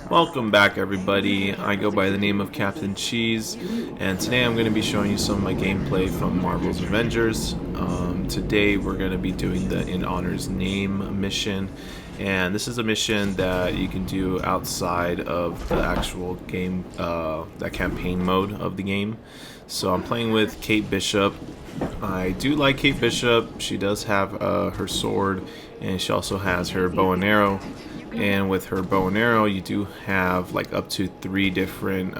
Welcome back, everybody. I go by the name of Captain Cheese, and today I'm going to be showing you some of my gameplay from Marvel's Avengers. Today we're going to be doing the In Honor's Name mission, and this is a mission that you can do outside of the actual game, that campaign mode of the game. So I'm playing with Kate Bishop. I do like Kate Bishop. She does have her sword, and she also has her bow and arrow. And with her bow and arrow, you do have like up to 3 different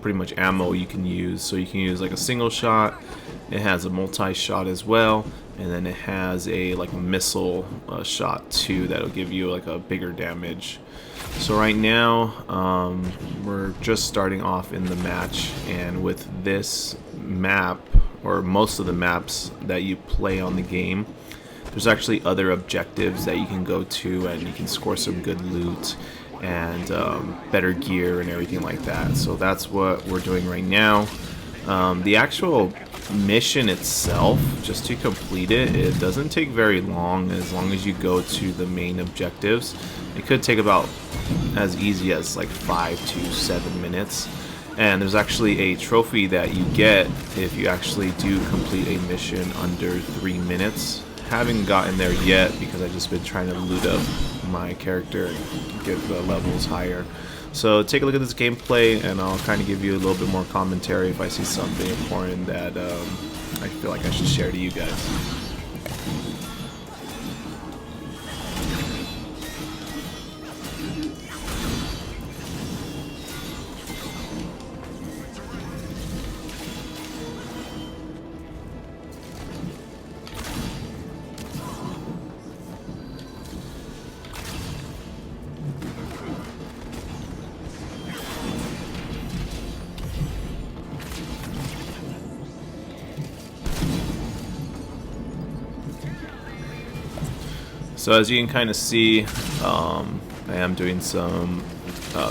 pretty much ammo you can use. So you can use like a single shot, it has a multi-shot as well, and then it has a like a missile shot too that'll give you like a bigger damage. So right now we're just starting off in the match, and with this map, or most of the maps that you play on the game, there's actually other objectives that you can go to, and you can score some good loot and better gear and everything like that. So that's what we're doing right now. The actual mission itself, just to complete it, it doesn't take very long as you go to the main objectives. It could take about as easy as like 5 to 7 minutes. And there's actually a trophy that you get if you actually do complete a mission under 3 minutes. Haven't gotten there yet because I've just been trying to loot up my character and get the levels higher. So take a look at this gameplay, and I'll kind of give you a little bit more commentary if I see something important that I feel like I should share to you guys. So as you can kind of see, I am doing some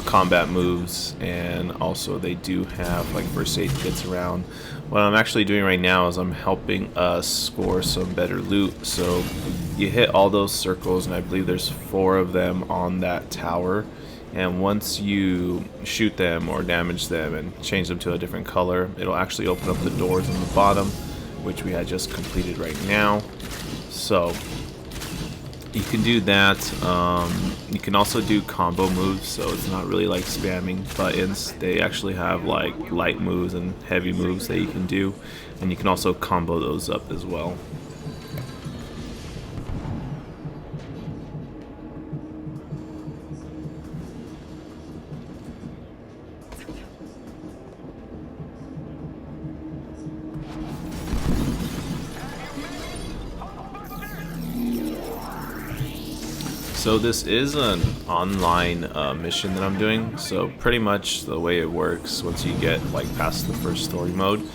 combat moves, and also they do have like first aid kits around. What I'm actually doing right now is I'm helping us score some better loot. So you hit all those circles, and I believe there's 4 of them on that tower. And once you shoot them or damage them and change them to a different color, it'll actually open up the doors on the bottom, which we had just completed right now. So you can do that. You can also do combo moves, so it's not really like spamming buttons. They actually have like light moves and heavy moves that you can do, and you can also combo those up as well. So this is an online mission that I'm doing. So pretty much the way it works, once you get like past the first story mode,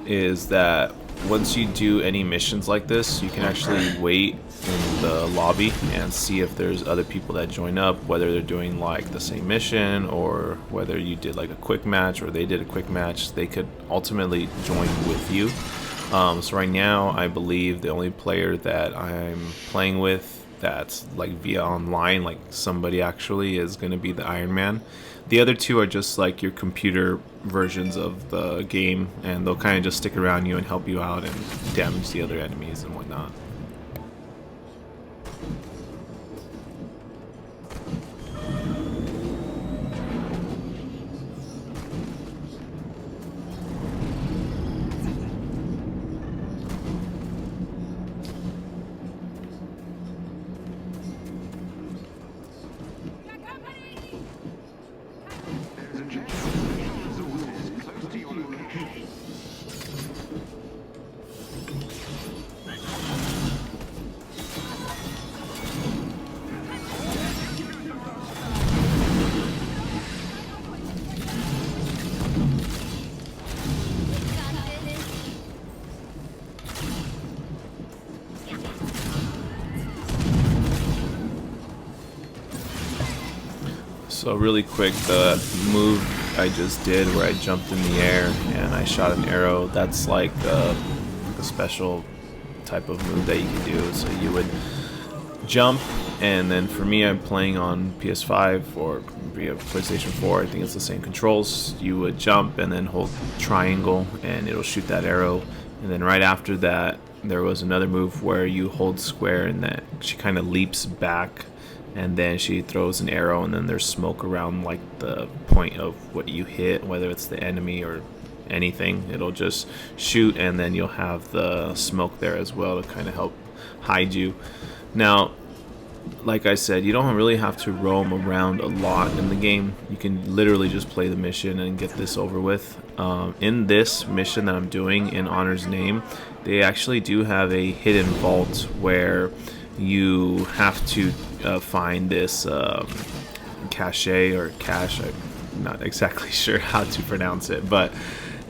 is that once you do any missions like this, you can actually wait in the lobby and see if there's other people that join up, whether they're doing like the same mission, or whether you did like a quick match or they did a quick match. They could ultimately join with you. So right now I believe the only player that I'm playing with that's like via online, like somebody actually, is going to be the Iron Man. The other 2 are just like your computer versions of the game, and they'll kind of just stick around you and help you out and damage the other enemies and whatnot. So really quick, the move I just did where I jumped in the air and I shot an arrow, that's like a special type of move that you can do. So you would jump And then for me, I'm playing on PS5 or via PlayStation 4. I think it's the same controls. You would jump and then hold triangle and it'll shoot that arrow. And then right after that, there was another move where you hold square and that she kind of leaps back and then she throws an arrow and then there's smoke around like the point of what you hit, whether it's the enemy or anything. It'll just shoot and then you'll have the smoke there as well to kind of help hide you. Now, like I said, you don't really have to roam around a lot in the game. You can literally just play the mission and get this over with. In this mission that I'm doing in Honor's Name, they actually do have a hidden vault where you have to find this cache or cache. I'm not exactly sure how to pronounce it, but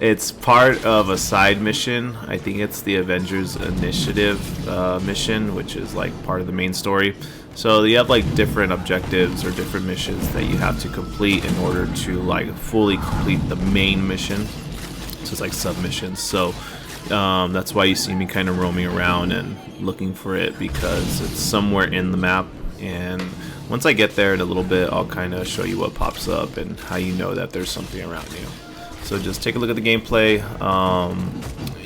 it's part of a side mission. I think it's the Avengers Initiative mission, which is like part of the main story. So you have like different objectives or different missions that you have to complete in order to like fully complete the main mission. So it's like submissions. So that's why you see me kind of roaming around and looking for it, because it's somewhere in the map. And once I get there in a little bit, I'll kind of show you what pops up and how you know that there's something around you. So just take a look at the gameplay.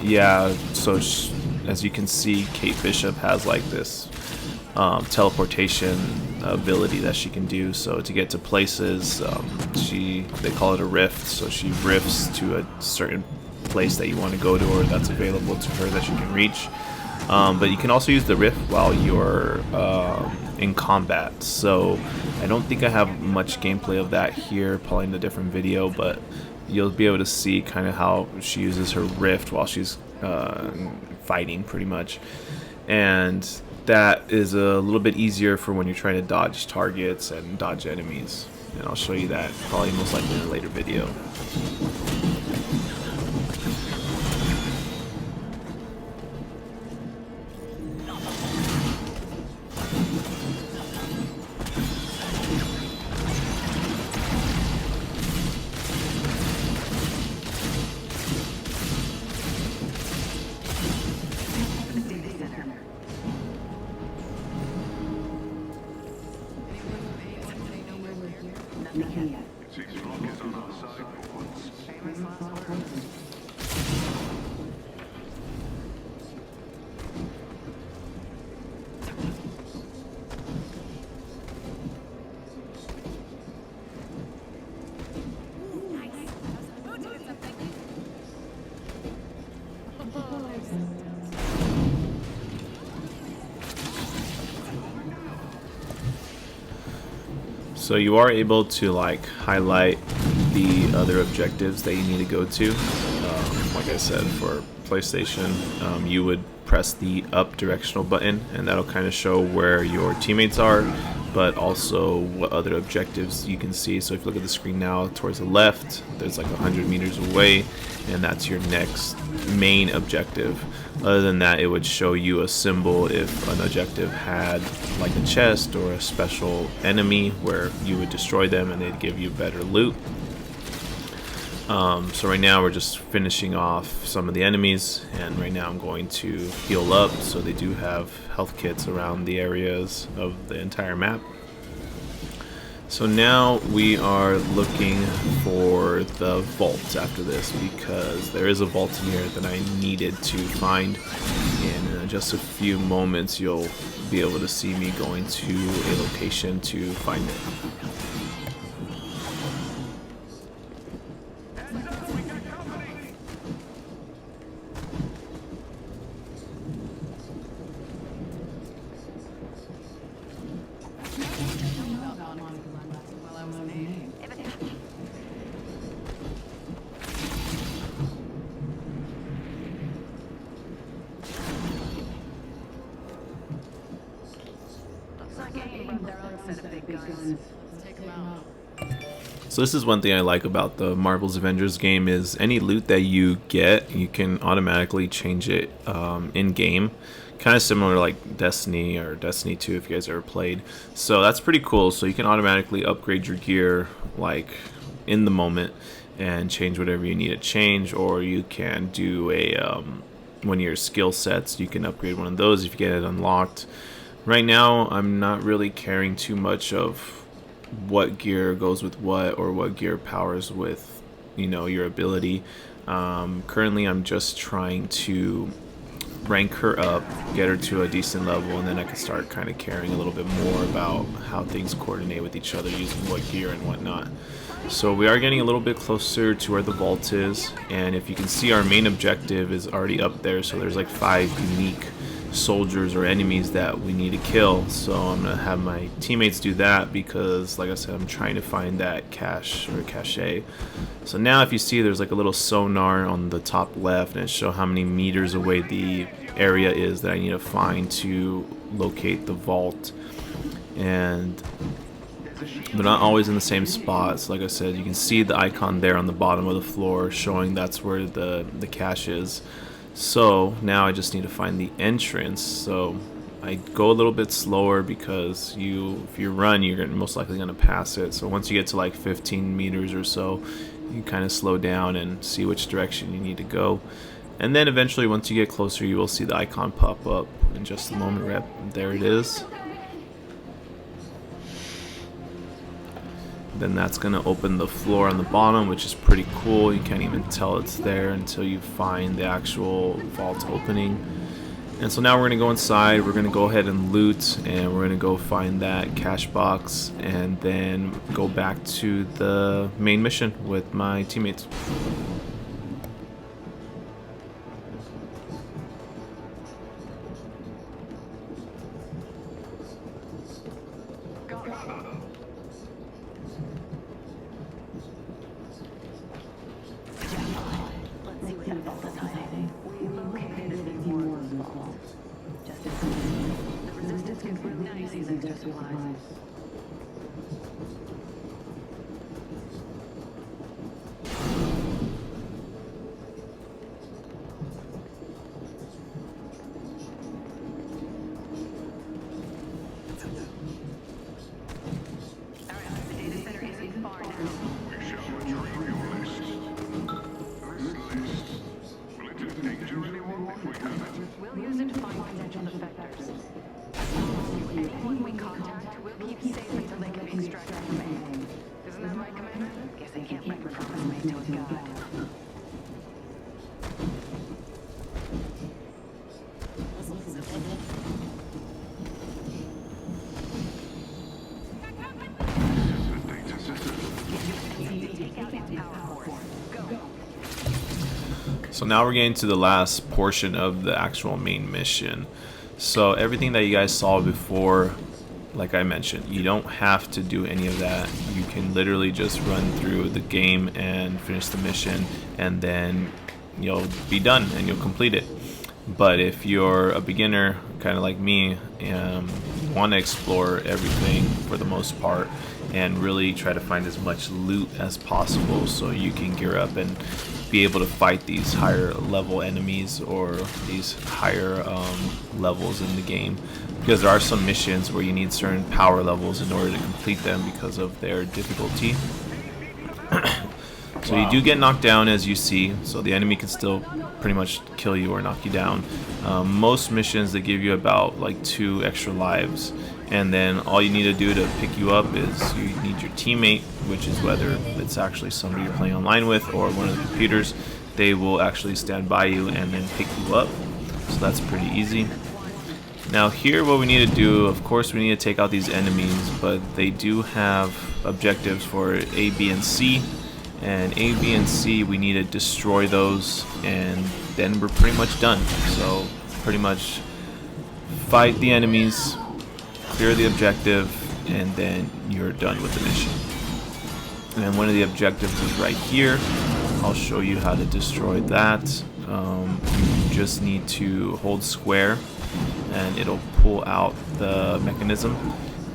Yeah, so as you can see, Kate Bishop has like this teleportation ability that she can do. So to get to places, they call it a rift. So she rifts to a certain place that you want to go to, or that's available to her that she can reach. But you can also use the rift while you're in combat. So I don't think I have much gameplay of that here, probably in a different video, but you'll be able to see kind of how she uses her rift while she's fighting, pretty much. And that is a little bit easier for when you're trying to dodge targets and dodge enemies. And I'll show you that probably most likely in a later video. So you are able to like highlight the other objectives that you need to go to. Like I said, for PlayStation, you would press the up directional button and that'll kind of show where your teammates are, but also what other objectives you can see. So if you look at the screen now, towards the left, there's like 100 meters away, and that's your next main objective. Other than that, it would show you a symbol if an objective had like a chest or a special enemy where you would destroy them and they'd give you better loot. So right now we're just finishing off some of the enemies, and right now I'm going to heal up. So they do have health kits around the areas of the entire map. So now we are looking for the vault after this, because there is a vault in here that I needed to find. And in just a few moments you'll be able to see me going to a location to find it. So this is one thing I like about the Marvel's Avengers game, is any loot that you get, you can automatically change it in-game. Kind of similar to like Destiny or Destiny 2 if you guys ever played. So that's pretty cool. So you can automatically upgrade your gear like in the moment and change whatever you need to change, or you can do a one of your skill sets, you can upgrade one of those if you get it unlocked. Right now, I'm not really caring too much of what gear goes with what or what gear powers with, your ability. Currently, I'm just trying to rank her up, get her to a decent level, and then I can start kind of caring a little bit more about how things coordinate with each other using what gear and whatnot. So we are getting a little bit closer to where the vault is, and if you can see, our main objective is already up there. So there's like 5 unique soldiers or enemies that we need to kill. So I'm gonna have my teammates do that because, like I said, I'm trying to find that cache. So now if you see, there's like a little sonar on the top left, and it shows how many meters away the area is that I need to find to locate the vault. And they're not always in the same spots. Like I said, you can see the icon there on the bottom of the floor showing that's where the cache is. So now I just need to find the entrance. So I go a little bit slower because if you run, you're most likely going to pass it. So once you get to like 15 meters or so, you kind of slow down and see which direction you need to go. And then eventually, once you get closer, you will see the icon pop up in just a moment. There it is. Then that's going to open the floor on the bottom, which is pretty cool. You can't even tell it's there until you find the actual vault opening. And so now we're going to go inside. We're going to go ahead and loot, and we're going to go find that cache box, and then go back to the main mission with my teammates. We'll use it to find potential defectors. Anyone we contact, we'll keep safe until they can be extracted from anything. Isn't that right, Commander? Guess I can't keep a promise made to a god. So now we're getting to the last portion of the actual main mission. So everything that you guys saw before, like I mentioned, you don't have to do any of that. You can literally just run through the game and finish the mission, and then you'll be done and you'll complete it. But if you're a beginner, kind of like me, want to explore everything for the most part and really try to find as much loot as possible so you can gear up and be able to fight these higher level enemies or these higher levels in the game, because there are some missions where you need certain power levels in order to complete them because of their difficulty. So you do get knocked down, as you see, so the enemy can still pretty much kill you or knock you down. Most missions, they give you about like 2 extra lives, and then all you need to do to pick you up is you need your teammate, which is whether it's actually somebody you're playing online with or one of the computers. They will actually stand by you and then pick you up, so that's pretty easy. Now here, what we need to do, of course we need to take out these enemies, but they do have objectives for A, B, and C. And A, B, and C, we need to destroy those, and then we're pretty much done. So pretty much fight the enemies, clear the objective, and then you're done with the mission. And one of the objectives is right here. I'll show you how to destroy that. You just need to hold square and it'll pull out the mechanism,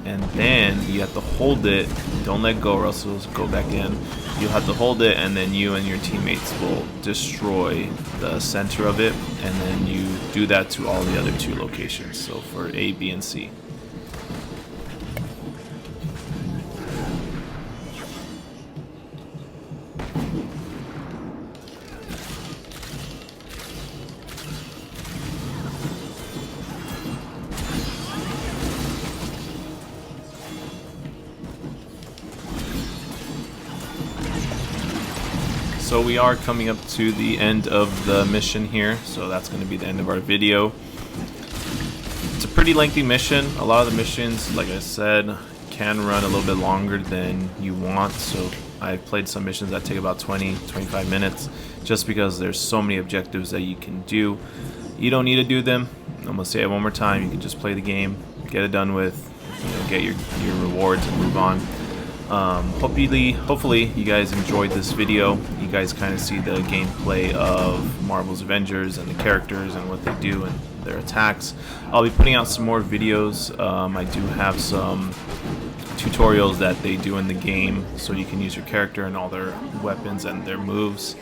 and then you have to hold it. Don't let go or else it'll go back in. You'll have to hold it, and then you and your teammates will destroy the center of it, and then you do that to all the other 2 locations, so for A, B, and C. So we are coming up to the end of the mission here, so that's going to be the end of our video. It's a pretty lengthy mission. A lot of the missions, like I said, can run a little bit longer than you want, so I've played some missions that take about 20-25 minutes just because there's so many objectives that you can do. You don't need to do them. I'm going to say it one more time. You can just play the game, get it done with, get your rewards and move on. Hopefully you guys enjoyed this video. You guys kind of see the gameplay of Marvel's Avengers and the characters and what they do and their attacks. I'll be putting out some more videos. I do have some tutorials that they do in the game so you can use your character and all their weapons and their moves.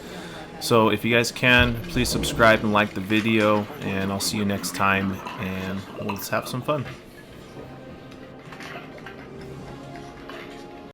So if you guys can, please subscribe and like the video, and I'll see you next time, and let's have some fun.